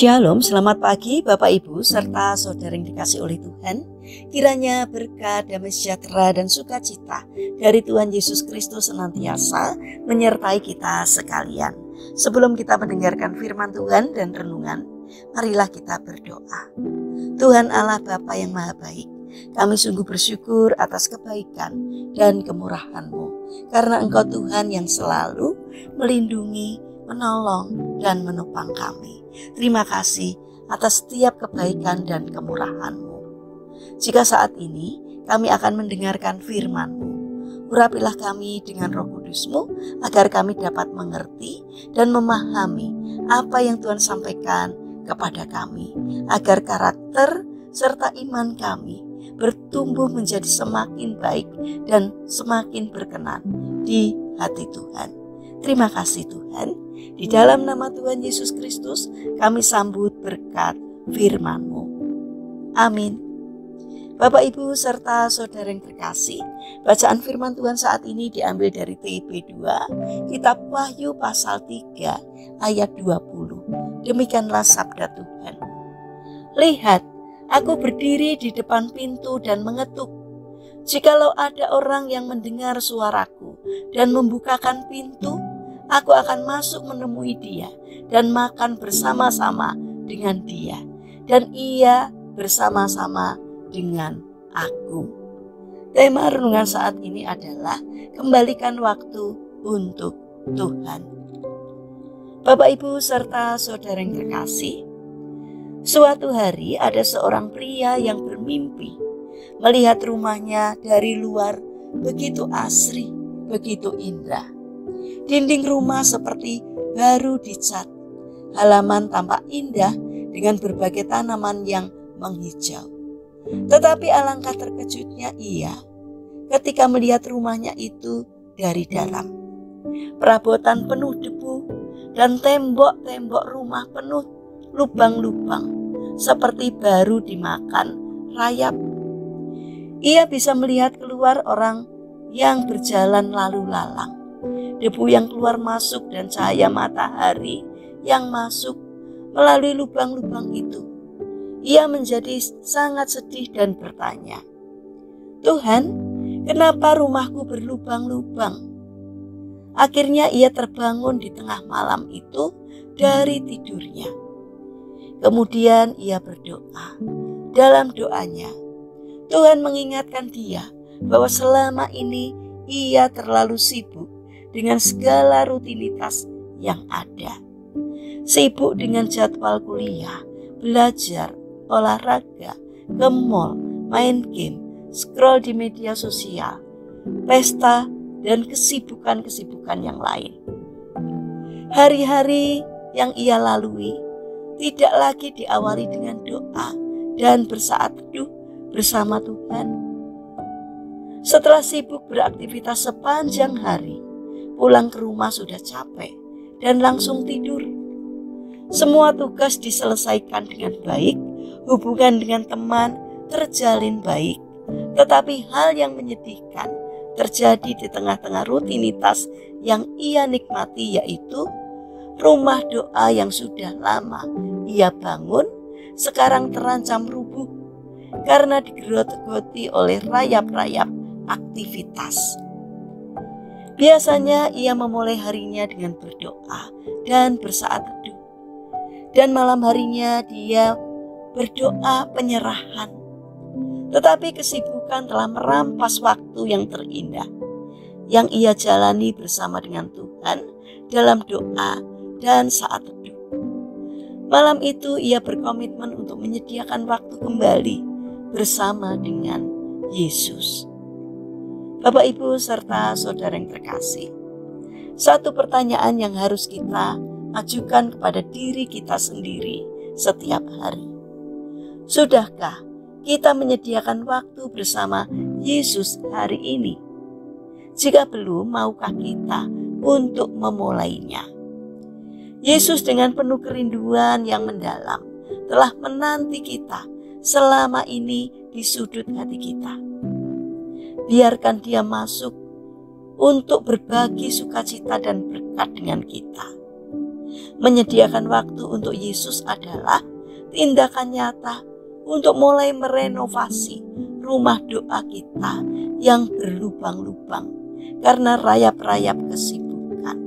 Shalom, selamat pagi Bapak Ibu serta saudara yang dikasih oleh Tuhan. Kiranya berkat, damai sejahtera dan sukacita dari Tuhan Yesus Kristus senantiasa menyertai kita sekalian. Sebelum kita mendengarkan firman Tuhan dan renungan, marilah kita berdoa. Tuhan Allah Bapa yang Maha Baik, kami sungguh bersyukur atas kebaikan dan kemurahan-Mu, karena Engkau Tuhan yang selalu melindungi, menolong, dan menopang kami. Terima kasih atas setiap kebaikan dan kemurahan-Mu. Jika saat ini kami akan mendengarkan firman-Mu, urapilah kami dengan Roh Kudus-Mu agar kami dapat mengerti dan memahami apa yang Tuhan sampaikan kepada kami, agar karakter serta iman kami bertumbuh menjadi semakin baik dan semakin berkenan di hati Tuhan. Terima kasih Tuhan. Di dalam nama Tuhan Yesus Kristus kami sambut berkat firman-Mu. Amin. Bapak Ibu serta saudara yang terkasih, bacaan firman Tuhan saat ini diambil dari TIB 2, Kitab Wahyu pasal 3 ayat 20. Demikianlah sabda Tuhan. Lihat, aku berdiri di depan pintu dan mengetuk. Jikalau ada orang yang mendengar suaraku dan membukakan pintu, aku akan masuk menemui dia dan makan bersama-sama dengan dia, dan ia bersama-sama dengan aku. Tema renungan saat ini adalah kembalikan waktu untuk Tuhan. Bapak Ibu serta saudara yang terkasih, suatu hari ada seorang pria yang bermimpi melihat rumahnya dari luar begitu asri, begitu indah. Dinding rumah seperti baru dicat, halaman tampak indah dengan berbagai tanaman yang menghijau. Tetapi alangkah terkejutnya ia ketika melihat rumahnya itu dari dalam. Perabotan penuh debu dan tembok-tembok rumah penuh lubang-lubang seperti baru dimakan rayap. Ia bisa melihat keluar orang yang berjalan lalu lalang. Debu yang keluar masuk dan cahaya matahari yang masuk melalui lubang-lubang itu. Ia menjadi sangat sedih dan bertanya, Tuhan, kenapa rumahku berlubang-lubang? Akhirnya ia terbangun di tengah malam itu dari tidurnya. Kemudian ia berdoa. Dalam doanya, Tuhan mengingatkan dia bahwa selama ini ia terlalu sibuk dengan segala rutinitas yang ada. Sibuk dengan jadwal kuliah, belajar, olahraga, ke mall, main game, scroll di media sosial, pesta, dan kesibukan-kesibukan yang lain. Hari-hari yang ia lalui tidak lagi diawali dengan doa dan bersaat teduh bersama Tuhan. Setelah sibuk beraktivitas sepanjang hari, pulang ke rumah sudah capek dan langsung tidur. Semua tugas diselesaikan dengan baik, hubungan dengan teman terjalin baik, tetapi hal yang menyedihkan terjadi di tengah-tengah rutinitas yang ia nikmati, yaitu rumah doa yang sudah lama ia bangun sekarang terancam rubuh karena digerogoti oleh rayap-rayap aktivitas. Biasanya ia memulai harinya dengan berdoa dan bersaat teduh. Dan malam harinya dia berdoa penyerahan. Tetapi kesibukan telah merampas waktu yang terindah yang ia jalani bersama dengan Tuhan dalam doa dan saat teduh. Malam itu ia berkomitmen untuk menyediakan waktu kembali bersama dengan Yesus. Bapak Ibu serta saudara yang terkasih, satu pertanyaan yang harus kita ajukan kepada diri kita sendiri setiap hari. Sudahkah kita menyediakan waktu bersama Yesus hari ini? Jika belum, maukah kita untuk memulainya? Yesus dengan penuh kerinduan yang mendalam telah menanti kita selama ini di sudut hati kita. Biarkan dia masuk untuk berbagi sukacita dan berkat dengan kita. Menyediakan waktu untuk Yesus adalah tindakan nyata untuk mulai merenovasi rumah doa kita yang berlubang-lubang karena rayap-rayap kesibukan.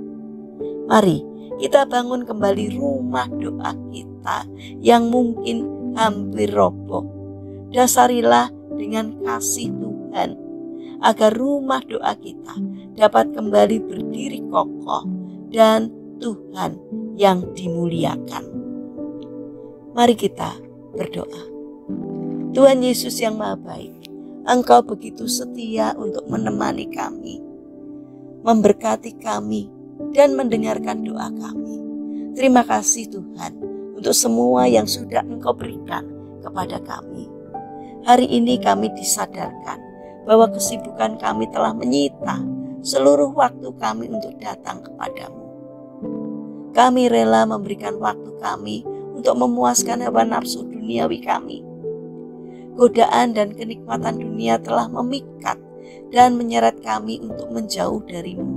Mari kita bangun kembali rumah doa kita yang mungkin hampir roboh. Dasarilah dengan kasih Tuhan agar rumah doa kita dapat kembali berdiri kokoh dan Tuhan yang dimuliakan. Mari kita berdoa. Tuhan Yesus yang Maha Baik, Engkau begitu setia untuk menemani kami, memberkati kami, dan mendengarkan doa kami. Terima kasih Tuhan untuk semua yang sudah Engkau berikan kepada kami. Hari ini kami disadarkan bahwa kesibukan kami telah menyita seluruh waktu kami untuk datang kepadamu. Kami rela memberikan waktu kami untuk memuaskan hawa nafsu duniawi kami. Godaan dan kenikmatan dunia telah memikat dan menyeret kami untuk menjauh darimu.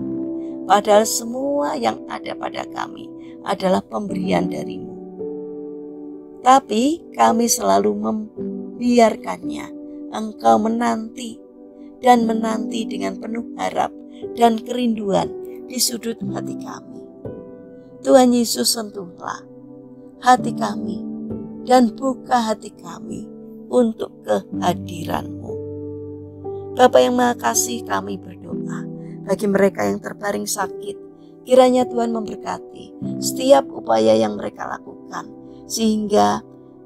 Padahal semua yang ada pada kami adalah pemberian darimu. Tapi kami selalu membiarkannya. Engkau menanti dan menanti dengan penuh harap dan kerinduan di sudut hati kami. Tuhan Yesus, sentuhlah hati kami dan buka hati kami untuk kehadiran-Mu. Bapa yang Maha Kasih, kami berdoa bagi mereka yang terbaring sakit. Kiranya Tuhan memberkati setiap upaya yang mereka lakukan, sehingga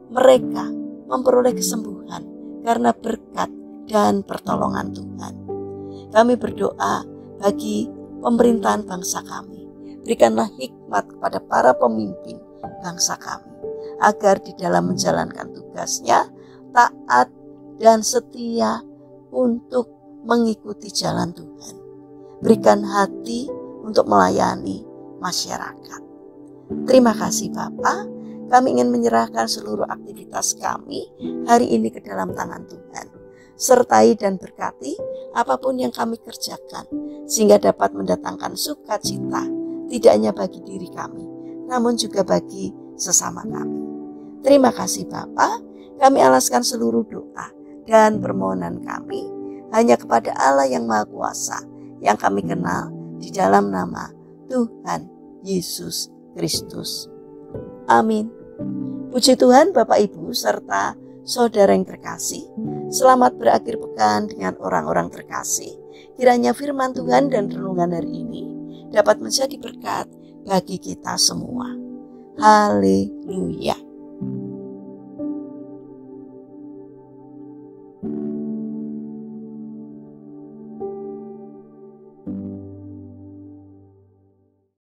mereka memperoleh kesembuhan karena berkat dan pertolongan Tuhan. Kami berdoa bagi pemerintahan bangsa kami. Berikanlah hikmat kepada para pemimpin bangsa kami, agar di dalam menjalankan tugasnya taat dan setia untuk mengikuti jalan Tuhan. Berikan hati untuk melayani masyarakat. Terima kasih Bapa. Kami ingin menyerahkan seluruh aktivitas kami hari ini ke dalam tangan Tuhan. Sertai dan berkati apapun yang kami kerjakan, sehingga dapat mendatangkan sukacita tidak hanya bagi diri kami, namun juga bagi sesama kami. Terima kasih Bapa. Kami alaskan seluruh doa dan permohonan kami hanya kepada Allah yang Maha Kuasa, yang kami kenal di dalam nama Tuhan Yesus Kristus. Amin. Puji Tuhan Bapak Ibu serta saudara yang terkasih. Selamat berakhir pekan dengan orang-orang terkasih. Kiranya firman Tuhan dan renungan hari ini dapat menjadi berkat bagi kita semua. Haleluya.